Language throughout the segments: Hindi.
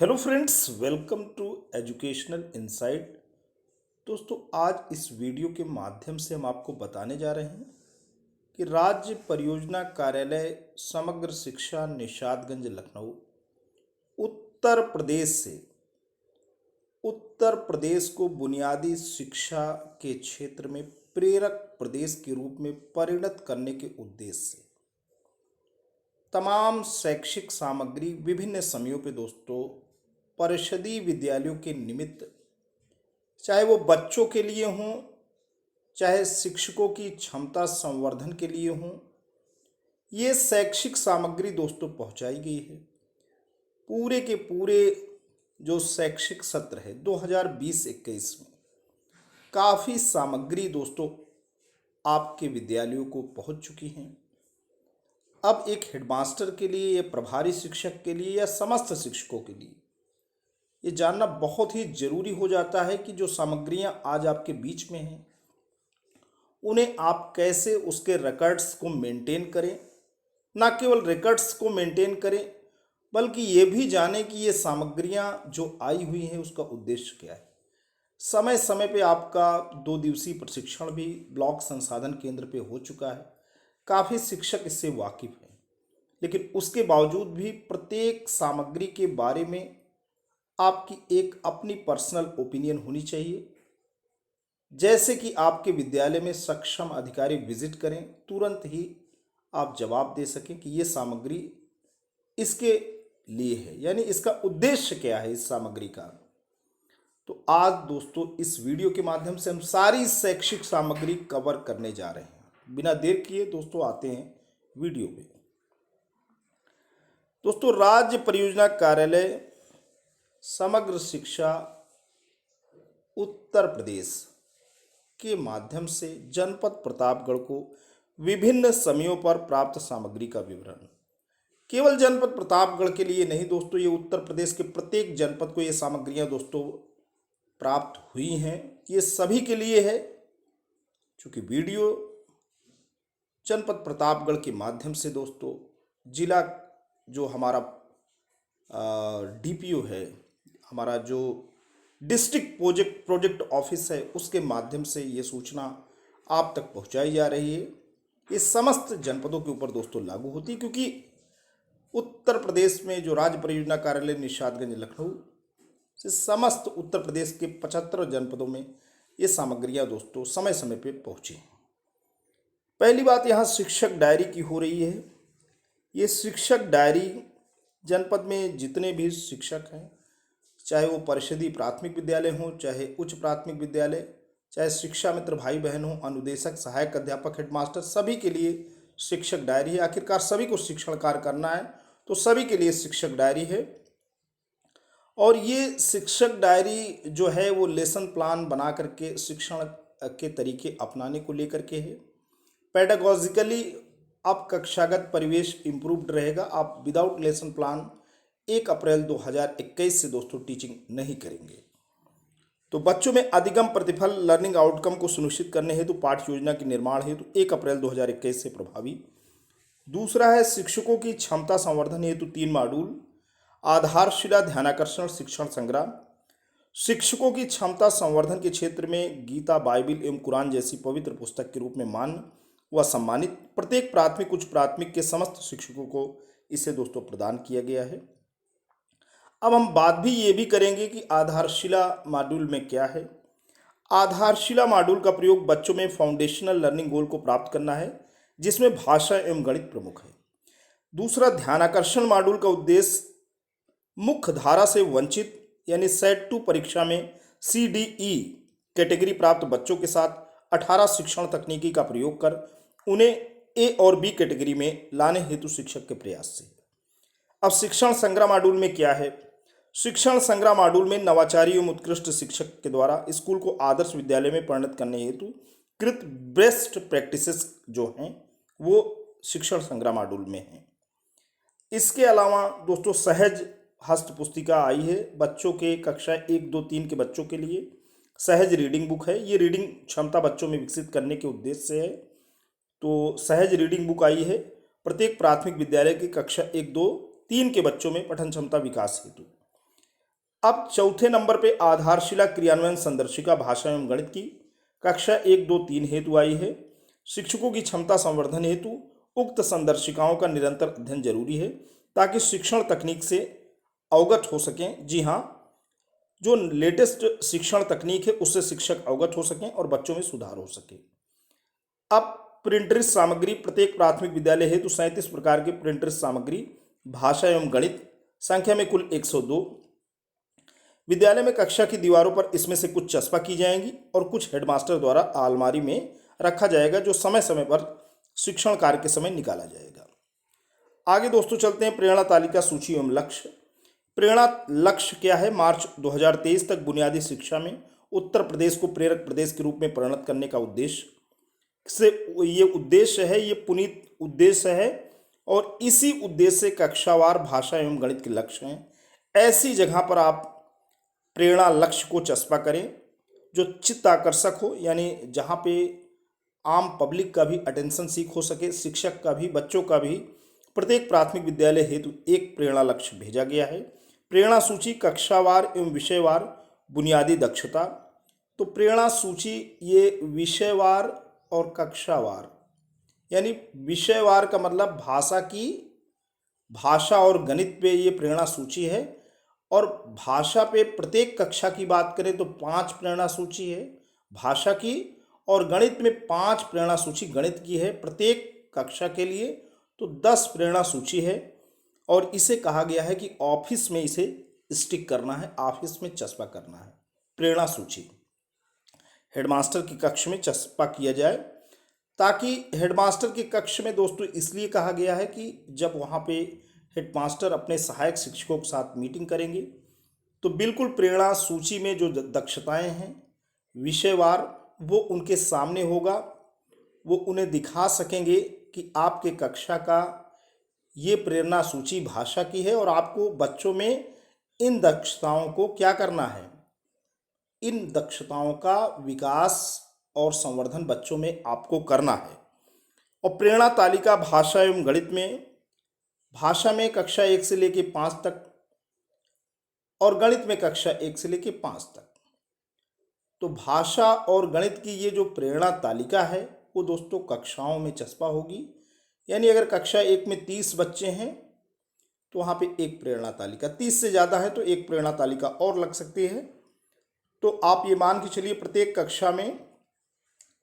Hello friends, welcome to educational insight. दोस्तों, आज इस वीडियो के माध्यम से हम आपको बताने जा रहे हैं कि राज्य परियोजना कार्यालय समग्र शिक्षा निषादगंज लखनऊ उत्तर प्रदेश से उत्तर प्रदेश को बुनियादी शिक्षा के क्षेत्र में प्रेरक प्रदेश के रूप में परिणत करने के उद्देश्य से तमाम शैक्षिक सामग्री विभिन्न समयों पे दोस्तों परिषदीय विद्यालयों के निमित्त, चाहे वो बच्चों के लिए हों, चाहे शिक्षकों की क्षमता संवर्धन के लिए हों, ये शैक्षिक सामग्री दोस्तों पहुंचाई गई है। पूरे के पूरे जो शैक्षिक सत्र है 2020-21 में काफ़ी सामग्री दोस्तों आपके विद्यालयों को पहुंच चुकी हैं। अब एक हेडमास्टर के लिए या प्रभारी शिक्षक के लिए या समस्त शिक्षकों के लिए ये जानना बहुत ही जरूरी हो जाता है कि जो सामग्रियां आज आपके बीच में हैं उन्हें आप कैसे उसके रिकॉर्ड्स को मेंटेन करें। ना केवल रिकॉर्ड्स को मेंटेन करें बल्कि ये भी जानें कि ये सामग्रियां जो आई हुई हैं उसका उद्देश्य क्या है। समय समय पे आपका 2 दिवसीय प्रशिक्षण भी ब्लॉक संसाधन केंद्र पे हो चुका है। काफ़ी शिक्षक इससे वाकिफ हैं, लेकिन उसके बावजूद भी प्रत्येक सामग्री के बारे में आपकी एक अपनी पर्सनल ओपिनियन होनी चाहिए। जैसे कि आपके विद्यालय में सक्षम अधिकारी विजिट करें, तुरंत ही आप जवाब दे सकें कि ये सामग्री इसके लिए है, यानी इसका उद्देश्य क्या है इस सामग्री का। तो आज दोस्तों इस वीडियो के माध्यम से हम सारी शैक्षिक सामग्री कवर करने जा रहे हैं। बिना देर किए दोस्तों आते हैं वीडियो पे। दोस्तों, राज्य परियोजना कार्यालय समग्र शिक्षा उत्तर प्रदेश के माध्यम से जनपद प्रतापगढ़ को विभिन्न समयों पर प्राप्त सामग्री का विवरण केवल जनपद प्रतापगढ़ के लिए नहीं दोस्तों, ये उत्तर प्रदेश के प्रत्येक जनपद को ये सामग्रियां दोस्तों प्राप्त हुई हैं। ये सभी के लिए है। चूँकि वीडियो जनपद प्रतापगढ़ के माध्यम से दोस्तों जिला जो हमारा डीपीओ है, हमारा जो डिस्ट्रिक्ट प्रोजेक्ट ऑफिस है, उसके माध्यम से ये सूचना आप तक पहुंचाई जा रही है। ये समस्त जनपदों के ऊपर दोस्तों लागू होती है, क्योंकि उत्तर प्रदेश में जो राज्य परियोजना कार्यालय निषादगंज लखनऊ से समस्त उत्तर प्रदेश के 75 जनपदों में ये सामग्रियां दोस्तों समय समय पे पहुंची हैं। पहली बात यहाँ शिक्षक डायरी की हो रही है। ये शिक्षक डायरी जनपद में जितने भी शिक्षक हैं, चाहे वो परिषदीय प्राथमिक विद्यालय हों, चाहे उच्च प्राथमिक विद्यालय, चाहे शिक्षा मित्र भाई बहन हों, अनुदेशक, सहायक अध्यापक, हेडमास्टर, सभी के लिए शिक्षक डायरी है। आखिरकार सभी को शिक्षण कार्य करना है तो सभी के लिए शिक्षक डायरी है। और ये शिक्षक डायरी जो है वो लेसन प्लान बना करके शिक्षण के तरीके अपनाने को लेकर के है। पेडागॉजिकली अब कक्षागत परिवेश इम्प्रूव्ड रहेगा। आप विदाउट लेसन प्लान 1 अप्रैल 2021 से दोस्तों टीचिंग नहीं करेंगे। तो बच्चों में अधिगम प्रतिफल लर्निंग आउटकम को सुनिश्चित करने हेतु पाठ्य योजना के निर्माण हेतु 1 अप्रैल 2021 से प्रभावी। दूसरा है शिक्षकों की क्षमता संवर्धन हेतु 3 मॉड्यूल। आधारशिला ध्यानाकर्षण शिक्षण संग्राम। शिक्षकों की क्षमता संवर्धन के क्षेत्र में गीता, बाइबिल एवं कुरान जैसी पवित्र पुस्तक के रूप में मान्य व सम्मानित प्रत्येक प्राथमिक उच्च प्राथमिक के समस्त शिक्षकों को इसे दोस्तों प्रदान किया गया है। अब हम बात भी ये भी करेंगे कि आधारशिला मॉड्यूल में क्या है। आधारशिला मॉड्यूल का प्रयोग बच्चों में फाउंडेशनल लर्निंग गोल को प्राप्त करना है, जिसमें भाषा एवं गणित प्रमुख है। दूसरा, ध्यानाकर्षण मॉड्यूल का उद्देश्य मुख्य धारा से वंचित यानी सेट 2 परीक्षा में CDE कैटेगरी प्राप्त बच्चों के साथ 18 शिक्षण तकनीकी का प्रयोग कर उन्हें A और B कैटेगरी में लाने हेतु शिक्षक के प्रयास से। अब शिक्षण संग्रह मॉड्यूल में क्या है। शिक्षण संग्रह मॉड्यूल में नवाचारी एवं उत्कृष्ट शिक्षक के द्वारा स्कूल को आदर्श विद्यालय में परिणत करने हेतु कृत बेस्ट प्रैक्टिसेस जो हैं वो शिक्षण संग्रह मॉड्यूल में हैं। इसके अलावा दोस्तों सहज हस्त पुस्तिका आई है बच्चों के कक्षा 1, 2, 3 के बच्चों के लिए। सहज रीडिंग बुक है। ये रीडिंग क्षमता बच्चों में विकसित करने के उद्देश्य से है। तो सहज रीडिंग बुक आई है प्रत्येक प्राथमिक विद्यालय की कक्षा 1, 2, 3 के बच्चों में पठन क्षमता विकास हेतु। अब चौथे नंबर पे आधारशिला क्रियान्वयन संदर्शिका भाषा एवं गणित की कक्षा 1, 2, 3 हेतु आई है। शिक्षकों की क्षमता संवर्धन हेतु उक्त संदर्शिकाओं का निरंतर अध्ययन जरूरी है ताकि शिक्षण तकनीक से अवगत हो सकें। जी हाँ, जो लेटेस्ट शिक्षण तकनीक है उससे शिक्षक अवगत हो सकें और बच्चों में सुधार हो सके। अब प्रिंटरिस्ट सामग्री प्रत्येक प्राथमिक विद्यालय हेतु 37 प्रकार की प्रिंटरिस्ट सामग्री भाषा एवं गणित संख्या में कुल 102। विद्यालय में कक्षा की दीवारों पर इसमें से कुछ चस्पा की जाएंगी और कुछ हेडमास्टर द्वारा अलमारी में रखा जाएगा, जो समय समय पर शिक्षण कार्य के समय निकाला जाएगा। आगे दोस्तों चलते हैं प्रेरणा तालिका सूची एवं लक्ष्य। प्रेरणा लक्ष्य क्या है? मार्च 2023 तक बुनियादी शिक्षा में उत्तर प्रदेश को प्रेरक प्रदेश के रूप में परिणत करने का उद्देश्य से ये उद्देश्य है, ये पुनीत उद्देश्य है और इसी उद्देश्य से कक्षावार भाषा एवं गणित के लक्ष्य हैं। ऐसी जगह पर आप प्रेरणा लक्ष्य को चस्पा करें जो चित्त आकर्षक हो, यानी जहाँ पे आम पब्लिक का भी अटेंशन सीख हो सके, शिक्षक का भी, बच्चों का भी। प्रत्येक प्राथमिक विद्यालय हेतु एक प्रेरणा लक्ष्य भेजा गया है। प्रेरणा सूची कक्षावार एवं विषयवार बुनियादी दक्षता। तो प्रेरणा सूची ये विषयवार और कक्षावार, यानी विषयवार का मतलब भाषा और गणित पे ये प्रेरणा सूची है और भाषा पे प्रत्येक कक्षा की बात करें तो 5 प्रेरणा सूची है भाषा की और गणित में 5 प्रेरणा सूची गणित की है प्रत्येक कक्षा के लिए, तो 10 प्रेरणा सूची है। और इसे कहा गया है कि ऑफिस में इसे स्टिक करना है, ऑफिस में चस्पा करना है। प्रेरणा सूची हेडमास्टर की कक्ष में चस्पा किया जाए, ताकि हेडमास्टर के कक्ष में दोस्तों इसलिए कहा गया है कि जब वहाँ पे हेडमास्टर अपने सहायक शिक्षकों के साथ मीटिंग करेंगे तो बिल्कुल प्रेरणा सूची में जो दक्षताएं हैं विषयवार वो उनके सामने होगा, वो उन्हें दिखा सकेंगे कि आपके कक्षा का ये प्रेरणा सूची भाषा की है और आपको बच्चों में इन दक्षताओं को क्या करना है, इन दक्षताओं का विकास और संवर्धन बच्चों में आपको करना है। और प्रेरणा तालिका भाषा एवं गणित में, भाषा में कक्षा 1 से लेकर 5 तक और गणित में कक्षा 1 से लेकर 5 तक। तो भाषा और गणित की ये जो प्रेरणा तालिका है वो दोस्तों कक्षाओं में चस्पा होगी, यानी अगर कक्षा 1 में 30 बच्चे हैं तो वहाँ पे एक प्रेरणा तालिका, 30 से ज़्यादा है तो एक प्रेरणा तालिका और लग सकती है। तो आप ये मान के चलिए प्रत्येक कक्षा में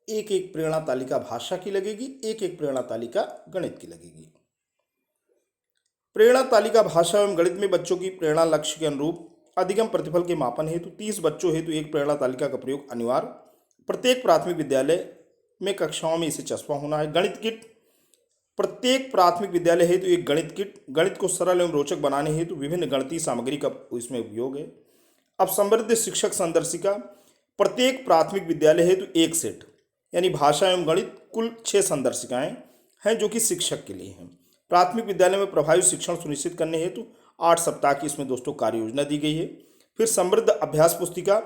एक एक प्रेरणा तालिका भाषा की लगेगी, एक एक प्रेरणा तालिका गणित की लगेगी। प्रेरणा तालिका भाषा एवं गणित में बच्चों की प्रेरणा लक्ष्य के अनुरूप अधिगम प्रतिफल के मापन हेतु 30 बच्चों हेतु एक प्रेरणा तालिका का प्रयोग अनिवार्य। प्रत्येक प्राथमिक विद्यालय में कक्षाओं में इसे चस्पा होना है। गणित किट प्रत्येक प्राथमिक विद्यालय हेतु एक गणित किट, गणित को सरल एवं रोचक बनाने हेतु विभिन्न गणितीय सामग्री का इसमें उपयोग है। अब समृद्ध शिक्षक संदर्शिका प्रत्येक प्राथमिक विद्यालय हेतु एक सेट, यानी भाषा एवं गणित कुल 6 संदर्शिकाएं हैं जो कि शिक्षक के लिए हैं। प्राथमिक विद्यालय में प्रभावी शिक्षण सुनिश्चित करने हेतु 8 सप्ताह की इसमें दोस्तों कार्य योजना दी गई है। फिर समृद्ध अभ्यास पुस्तिका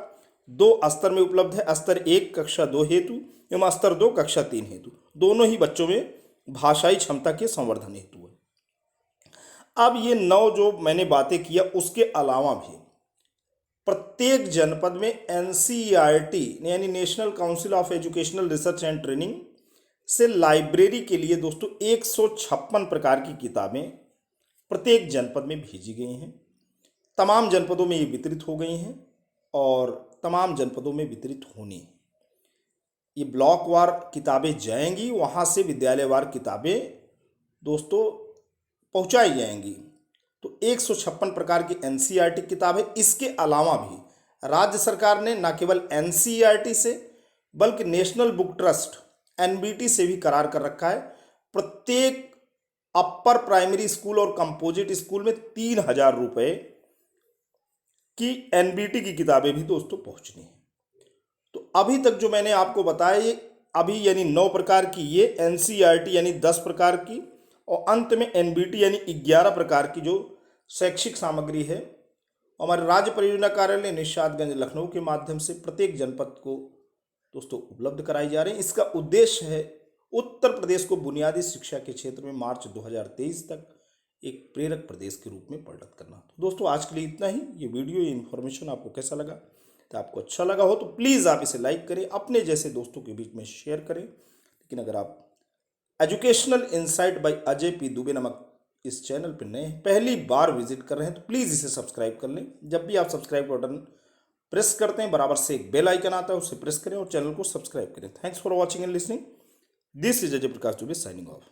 2 स्तर में उपलब्ध है, स्तर 1 कक्षा 2 हेतु एवं स्तर 2 कक्षा 3 हेतु, दोनों ही बच्चों में भाषाई क्षमता के संवर्धन हेतु है। अब ये 9 जो मैंने बातें किया उसके अलावा भी प्रत्येक जनपद में एनसीईआरटी यानी national council of educational research and training से लाइब्रेरी के लिए दोस्तों 156 प्रकार की किताबें प्रत्येक जनपद में भेजी गई हैं। तमाम जनपदों में ये वितरित हो गई हैं और तमाम जनपदों में वितरित होनी है। ये ब्लॉक वार किताबें जाएंगी, वहाँ से विद्यालयवार किताबें दोस्तों पहुँचाई जाएंगी। तो 156 प्रकार की एनसीईआरटी किताब है। इसके अलावा भी राज्य सरकार ने न केवल एनसीईआरटी से बल्कि नेशनल बुक ट्रस्ट एनबीटी से भी करार कर रखा है। प्रत्येक अपर प्राइमरी स्कूल और कंपोजिट स्कूल में 3000 रुपये की एनबीटी की किताबें भी दोस्तों पहुंचनी है। तो अभी तक जो मैंने आपको बताया ये अभी यानी 9 प्रकार की ये एनसीईआरटी यानी 10 प्रकार की और अंत में एनबीटी यानी 11 प्रकार की जो शैक्षिक सामग्री है हमारे राज्य परियोजना कार्यालय निशादगंज लखनऊ के माध्यम से प्रत्येक जनपद को दोस्तों उपलब्ध कराई जा रही है। इसका उद्देश्य है उत्तर प्रदेश को बुनियादी शिक्षा के क्षेत्र में मार्च 2023 तक एक प्रेरक प्रदेश के रूप में परिणत करना। तो दोस्तों आज के लिए इतना ही। ये वीडियो, ये इन्फॉर्मेशन आपको कैसा लगा? तो आपको अच्छा लगा हो तो प्लीज़ आप इसे लाइक करें, अपने जैसे दोस्तों के बीच में शेयर करें। लेकिन अगर आप educational insight by Ajay P Dubey नामक इस चैनल पर नए हैं, पहली बार विजिट कर रहे हैं, तो प्लीज़ इसे सब्सक्राइब कर लें। जब भी आप सब्सक्राइब बटन प्रेस करते हैं, बराबर से एक बेल आइकन आता है, उसे प्रेस करें और चैनल को सब्सक्राइब करें। Thanks for watching and listening. This is Ajay Prakash Dubey signing off.